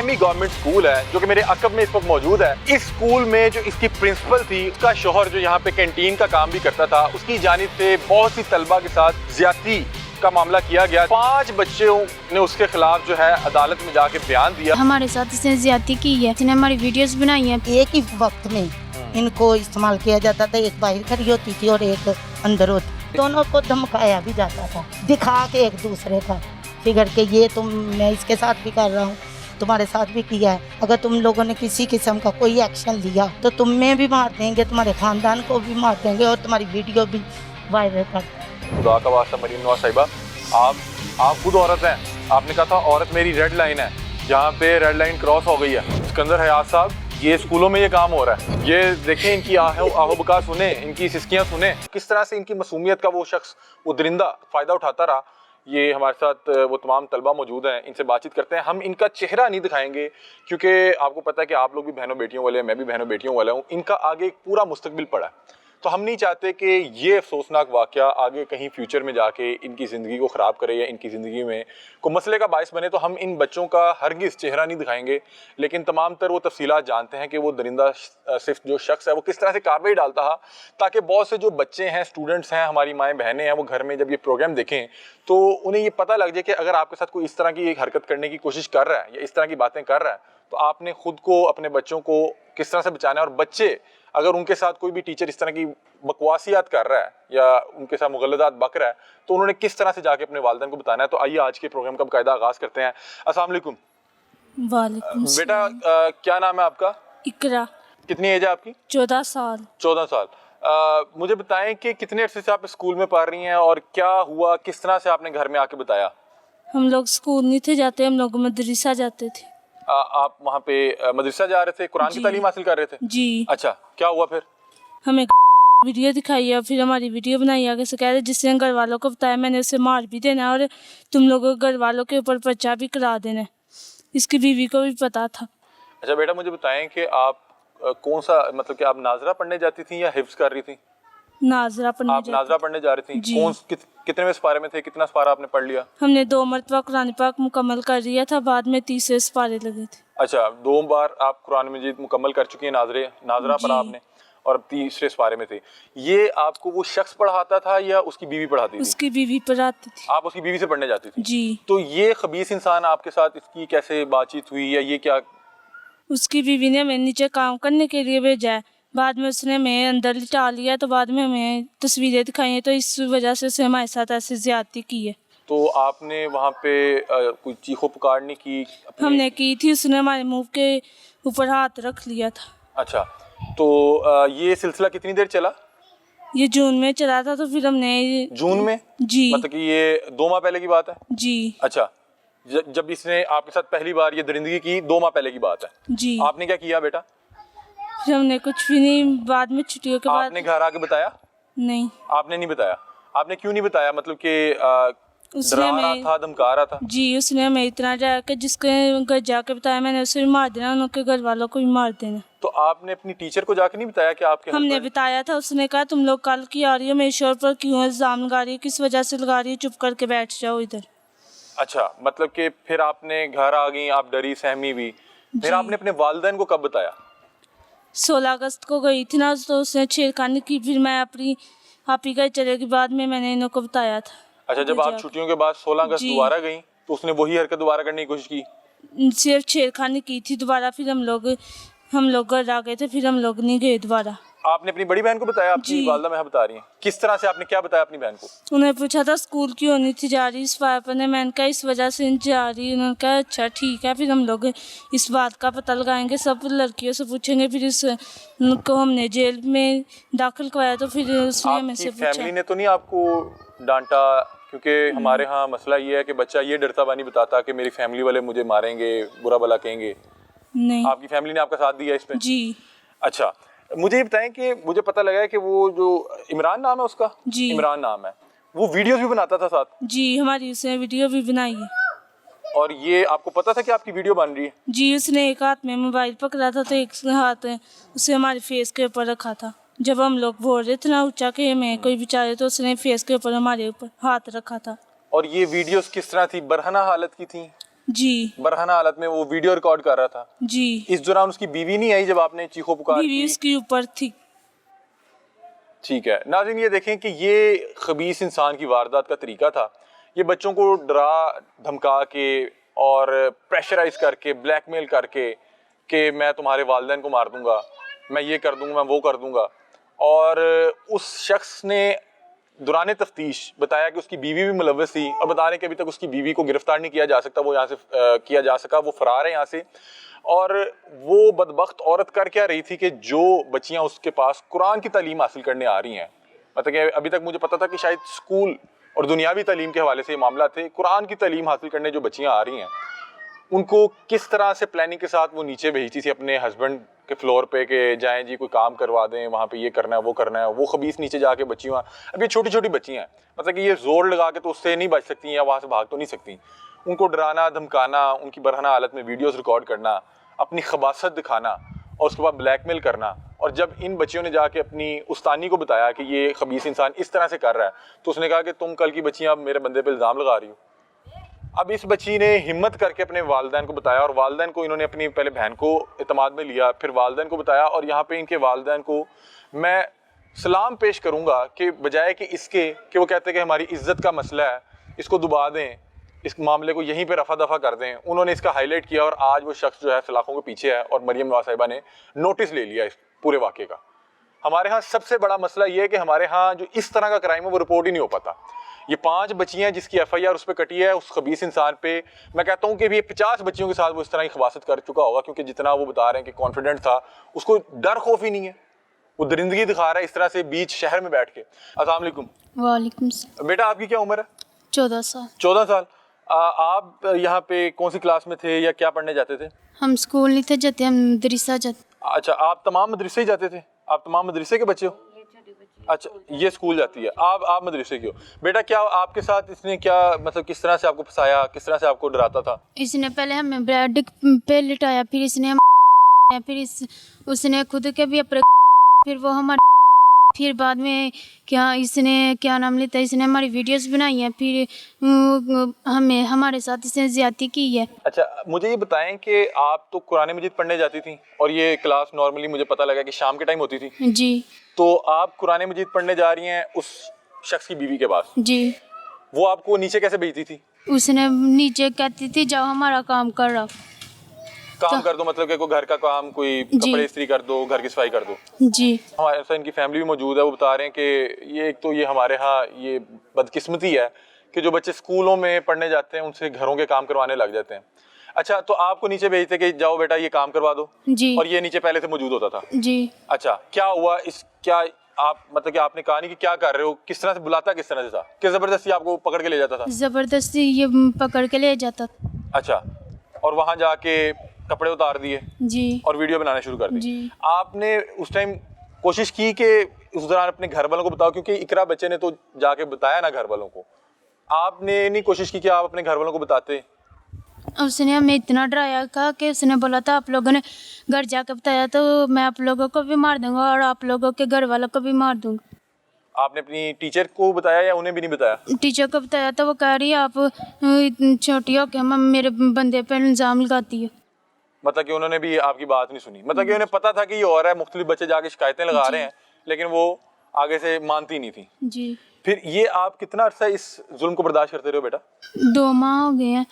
Semi government school है जो कि मेरे अकब में इस वक्त मौजूद है। इस स्कूल में जो इसकी प्रिंसिपल थी, उसका शोहर जो यहाँ पे कैंटीन का काम भी करता था, उसकी जानिब से बहुत सी तलबा के साथ ज्यादती का मामला किया गया। 5 बच्चों ने उसके खिलाफ जो है अदालत में जाके बयान दिया। हमारे साथ इसने ज्यादती की है, इसने हमारी वीडियोस बनाई हैं। एक ही वक्त में इनको इस्तेमाल किया जाता था, एक बाहर खड़ी होती थी और एक अंदर होती। दोनों को धमकाया भी जाता था, दिखा के एक दूसरे का फिगर के ये मैं इसके साथ भी कर रहा हूँ, तुम्हारे साथ भी किया है। अगर तुम लोगों ने किसी किस्म का कोई एक्शन लिया तो तुम्हें भी मार देंगे, तुम्हारे खानदान को भी मार देंगे और तुम्हारी वीडियो भी वायरल कर देंगे। खुदा का वास्ता मरीम नवाज साहिबा, आप खुद औरत हैं, आपने कहा था औरत मेरी रेड लाइन है, यहाँ पे रेड लाइन क्रॉस हो गई है। सिकंदर हयात साहब, ये स्कूलों में ये काम हो रहा है, ये देखें, इनकी आहो बका सुने, इनकी सिस्कियाँ सुने, किस तरह से इनकी मासूमियत का वो शख्स, वो दरिंदा फ़ायदा उठाता रहा। ये हमारे साथ वो तमाम तलबा मौजूद हैं, इनसे बातचीत करते हैं। हम इनका चेहरा नहीं दिखाएंगे क्योंकि आपको पता है कि आप लोग भी बहनों बेटियों वाले हैं, मैं भी बहनों बेटियों वाला हूँ। इनका आगे एक पूरा मुस्तकबिल पड़ा है, तो हम नहीं चाहते कि ये अफसोसनाक वाक़या आगे कहीं फ्यूचर में जाके इनकी ज़िंदगी को ख़राब करे या इनकी ज़िंदगी में कोई मसले का बायस बने। तो हम इन बच्चों का हरगिज़ चेहरा नहीं दिखाएंगे, लेकिन तमाम तर वो तफसीलात जानते हैं कि वो दरिंदा सिर्फ जो शख्स है वो किस तरह से कार्रवाई डालता है, ताकि बहुत से जो बच्चे हैं, स्टूडेंट्स हैं, हमारी माएँ बहनें हैं, वो घर में जब ये प्रोग्राम देखें तो उन्हें ये पता लग जाए कि अगर आपके साथ कोई इस तरह की एक हरकत करने की कोशिश कर रहा है या इस तरह की बातें कर रहा है, तो आपने खुद को, अपने बच्चों को किस तरह से बचाना है। और बच्चे अगर उनके साथ कोई भी टीचर इस तरह की बकवासियात कर रहा है या उनके साथ मुगलदात बक रहा है, तो उन्होंने किस तरह से जाके अपने वालिदैन को बताना है। तो आइए आज के प्रोग्राम का बाकायदा आगाज़ करते हैं। अस्सलाम वालेकुम। वालेकुम बेटा, क्या नाम है आपका? इकरा। कितनी एज है आपकी? 14 साल। 14 साल। मुझे बताएं कि कितने अरसे से आप स्कूल में पढ़ रही हैं और क्या हुआ, किस तरह से आपने घर में आके बताया? हम लोग स्कूल नहीं थे जाते, हम लोग मदरसा जाते थे। आप वहाँ पे मदरसा जा रहे थे, कुरान की तालीम हासिल कर रहे थे? जी। अच्छा, क्या हुआ फिर? हमें वीडियो दिखाई है, फिर हमारी वीडियो बनाई आगे से, कह रहे जिसने घर वालों को बताया मैंने उसे मार भी देना और तुम लोगों घर वालों के ऊपर पर्चा भी करा देना। इसकी बीवी को भी पता था। अच्छा बेटा, मुझे बताएं कि आप कौन सा, मतलब कि आप नाजरा पढ़ने जाती थी या हिफ्ज कर रही थी? नाजरा पढ़ने। आप नाजरा पढ़ने जा रही थी? कौन कितने सिपारे में थे, कितना सिपारा आपने पढ़ लिया? हमने 2 मरतबा कुरान पाक मुकम्मल कर लिया था, बाद में 30 सिपारे लगे थे। अच्छा, 2 बार आप कुरान मजीद मुकम्मल कर चुकी हैं, नाजरा पढ़ा आपने और 30 सिपारे में थे। ये आपको वो शख्स पढ़ाता था या उसकी बीवी पढ़ाती थी? उसकी बीवी पढ़ाती थी। आप उसकी बीवी से पढ़ने जाती थी? जी। तो ये खबीस इंसान आपके साथ इसकी कैसे बातचीत हुई या ये क्या? उसकी बीवी ने हमें नीचे काम करने के लिए भेजा है, बाद में उसने हमें अंदर लिटा लिया, तो बाद में हमें तस्वीरें दिखाई हैं, तो इस वजह से उसने हमारे साथ ऐसे ज्यादती की है। तो आपने वहाँ पे कोई चीखो पुकार नहीं की? हमने की थी, उसने हमारे मुंह के ऊपर हाथ रख लिया था। अच्छा, तो ये सिलसिला कितनी देर चला? ये जून में चला था, तो फिर हमने। जून में? जी। मतलब कि ये 2 माह पहले की बात है? जी। अच्छा, जब इसने आपके साथ पहली बार ये दरिंदगी की, 2 माह पहले की बात है? जी। आपने क्या किया बेटा? फिर हमने कुछ भी नहीं, बाद में छुट्टियों के बाद। आपने घर आके बताया? नहीं। आपने नहीं बताया? आपने क्यों नहीं बताया? मतलब कि डरा रहा था, धमका रहा था? जी, उसने हमें इतना डराया कि जिसके घर जाके बताया मैंने उसे भी मार देना, उनके घर वालों को भी मार देना। तो आपने अपनी टीचर को जाके नहीं बताया कि आपके? हमने बताया था, उसने कहा तुम लोग कल की आ रही हो, मेरे शोर पर क्यों इल्जाम लगा रही हो, किस वजह से लगा रही हो, चुप करके बैठ जाओ इधर। अच्छा, मतलब कि फिर आपने घर आ गई, आप डरी सहमी भी, फिर आपने अपने वालिदैन को कब बताया? 16 अगस्त को गई थी ना, तो उसने छेड़खानी की, फिर मैं अपनी आप ही घर चले के बाद में मैंने इनको बताया था। अच्छा, जब आप छुट्टियों के बाद 16 अगस्त दोबारा गई तो उसने वही हरकत दोबारा करने की कोशिश की? सिर्फ छेड़खानी की थी दोबारा, फिर हम लोग घर आ गए थे, फिर हम लोग नहीं गए दोबारा। आपने अपनी बड़ी बहन को बताया? आपकी वालिदा मैं बता रही हैं, किस तरह से आपने क्या बताया अपनी बहन को? उन्हें पूछा था स्कूल क्यों नहीं थी जा रही इस पापा ने, मैंने कहा इस वजह से नहीं जा रही। उन्होंने कहा अच्छा ठीक है, फिर हम लोग इस बात का पता लगाएंगे, सब लड़कियों से पूछेंगे, फिर उनको हमने जेल में दाखिल करवाया, तो फिर उसने हमें से पूछा। फैमिली ने तो नहीं आपको डांटा? क्योंकि हमारे यहाँ मसला ये है कि बच्चा ये डरता हुआ नहीं बताता कि मेरी फैमिली वाले मुझे मारेंगे, बुरा भला कहेंगे। नहीं। आपकी फैमिली ने आपका साथ दिया इसमें? जी। अच्छा, मुझे ये बताएं कि मुझे पता लगा है कि वो जो इमरान नाम है उसका? जी। इमरान नाम है, वो वीडियोस भी बनाता था साथ? जी, हमारी उसने वीडियो भी बनाई है। और ये आपको पता था कि आपकी वीडियो बन रही है? जी, उसने एक हाथ में मोबाइल पकड़ा था, तो एक हाथ उसे हमारे फेस के ऊपर रखा था। जब हम लोग बोल रहे थे ना ऊंचा के हमें कोई बेचारे, तो उसने फेस के ऊपर हमारे ऊपर हाथ रखा था। और ये वीडियोस किस तरह थी? बरहना हालत की थी? जी बरहना हालत में वो वीडियो रिकॉर्ड कर रहा था। जी। इस दौरान उसकी बीवी नहीं आई जब आपने चीखो पुकार बीवी की? उसके ऊपर थी। ठीक है नाज़रीन, ये देखें कि ये खबीस इंसान की वारदात का तरीका था। ये बच्चों को डरा धमका के और प्रेशराइज करके, ब्लैकमेल करके कि मैं तुम्हारे वालिदैन को मार दूंगा, मैं ये कर दूंगा, मैं वो कर दूंगा। और उस शख्स ने दौरान तफ्तीश बताया कि उसकी बीवी भी मुलव्वस थी और बता रहे कि अभी तक उसकी बीवी को गिरफ्तार नहीं किया जा सकता, वो यहाँ से किया जा सका, वो फरार है यहाँ से। और वो बदबख्त औरत कर क्या रही थी कि जो बच्चियाँ उसके पास कुरान की तालीम हासिल करने आ रही हैं, मतलब कि अभी तक मुझे पता था कि शायद स्कूल और दुनियावी तालीम के हवाले से ये मामला थे, कुरान की तालीम हासिल करने जो बच्चियाँ आ रही हैं उनको किस तरह से प्लानिंग के साथ वो नीचे भेजती थी अपने हस्बैंड के फ्लोर पे कि जाएं जी कोई काम करवा दें, वहाँ पे ये करना है वो करना है। वो खबीस नीचे जाके बच्चियाँ, अब ये छोटी छोटी बच्चियाँ हैं, मतलब कि ये जोर लगा के तो उससे नहीं बच सकती या वहाँ से भाग तो नहीं सकती। उनको डराना धमकाना, उनकी बरहना हालत में वीडियोस रिकॉर्ड करना, अपनी खबासत दिखाना और उसके बाद ब्लैकमेल करना। और जब इन बच्चियों ने जाके अपनी उस्तानी को बताया कि ये खबीस इंसान इस तरह से कर रहा है, तो उसने कहा कि तुम कल की बच्चियाँ मेरे बंदे पे इल्ज़ाम लगा रही हो। अब इस बच्ची ने हिम्मत करके अपने वालिदैन को बताया और वालिदैन को इन्होंने अपनी पहले बहन को इत्मीनान में लिया, फिर वालिदैन को बताया। और यहाँ पे इनके वालिदैन को मैं सलाम पेश करूँगा कि बजाय कि इसके कि वो कहते हैं कि हमारी इज़्ज़त का मसला है, इसको दबा दें, इस मामले को यहीं पे रफा दफा कर दें, उन्होंने इसका हाईलाइट किया और आज वो शख्स जो है सलाखों के पीछे है और मरियम नवाज साहिबा ने नोटिस ले लिया इस पूरे वाक़े का। हमारे यहाँ सबसे बड़ा मसला ये है कि हमारे यहाँ जो इस तरह का क्राइम है वो रिपोर्ट ही नहीं हो पाता। ये 5 बच्चियाँ जिसकी FIR उस पर कटी है, उस खबीस इंसान पे, मैं कहता हूँ कि भी 50 बच्चियों के साथ वो इस तरह की खबासत कर चुका होगा, क्योंकि जितना वो बता रहे हैं कि कॉन्फिडेंट था, उसको डर खौफ ही नहीं है, वो दरिंदगी दिखा रहा है इस तरह से बीच शहर में बैठ के। अस्सलाम वालेकुम। वालेकुम सलाम। बेटा आपकी क्या उम्र है? 14 साल। 14 साल। आप यहाँ पे कौन सी क्लास में थे या क्या पढ़ने जाते थे? हम स्कूल नहीं थे जाते, हम मदरसा जाते। अच्छा, आप तमाम मदरसे ही जाते थे? आप तमाम मदरसे के बच्चे हो? अच्छा, ये स्कूल जाती है, आप मदरसे की हो। बेटा क्या आपके साथ इसने क्या, मतलब किस तरह से आपको फंसाया, किस तरह से आपको डराता था? इसने पहले हमें बेड पे लिटाया, फिर इसने फिर उसने खुद के भी अपने, फिर वो हमारे, फिर बाद में इसने क्या नाम लेता है, इसने हमारी वीडियोस बनाई हैं, फिर हमारे साथ इसने ज्यादती की है। अच्छा, मुझे ये बताएं कि आप तो कुरान मजीद पढ़ने जाती थी और ये क्लास नॉर्मली मुझे पता लगा कि शाम के टाइम होती थी जी। तो आप कुरान मजीद पढ़ने जा रही हैं उस शख्स की बीवी के पास जी। वो आपको नीचे कैसे भेजती थी? उसने नीचे कहती थी जाओ हमारा काम कर रहा काम कर दो, मतलब कि कोई घर का काम, कोई कपड़े इस्त्री कर दो, घर की सफाई कर दो। जी। हमारे साथ इनकी फैमिली भी मौजूद है, वो बता रहे हैं कि ये एक तो ये हमारे यहाँ ये बदकिस्मती है कि जो बच्चे स्कूलों में पढ़ने जाते हैं उनसे घरों के काम करवाने लग जाते हैं। अच्छा, तो आपको नीचे भेजते कि जाओ बेटा ये काम करवा दो? जी। और ये नीचे पहले से मौजूद होता था? जी। अच्छा, क्या हुआ क्या आप, मतलब कि आपने कहा नहीं कि क्या कर रहे हो, किस तरह से बुलाता, किस तरह से था कि जबरदस्ती आपको पकड़ के ले जाता था? जबरदस्ती ये पकड़ के ले जाता। अच्छा, और वहाँ जाके कपड़े उतार दिए जी। और वीडियो बनाना शुरू कर दी? जी। आपने उस टाइम कोशिश की कि उस दौरान अपने घर वालों को बताओ, क्योंकि इकरा बच्चे ने तो जाके बताया ना घर वालों को, आपने नहीं कोशिश की कि आप अपने घर वालों को बताते? उसने हमें इतना डराया था कि उसने बोला था आप लोगों ने घर जाकर बताया तो मैं आप लोगों को भी मार दूंगा और आप लोगों के घर वालों को भी मार दूंगा। आपने अपनी टीचर को बताया या उन्हें भी नहीं बताया? टीचर को बताया तो वो कह रही है आप इतनी छोटी हो के मेरे बंदे पर इल्ज़ाम लगाती है। मतलब कि उन्होंने भी आपकी बात नहीं सुनी, मतलब कि उन्हें पता था कि ये हो रहा है, मुख्तलिफ बच्चे जाके शिकायतें लगा रहे हैं, लेकिन वो आगे से मानती नहीं थी। जी। फिर ये आप कितना अर्सा इस जुल्म को बर्दाश्त करते रहे हो बेटा? 2 माह हो गए हैं।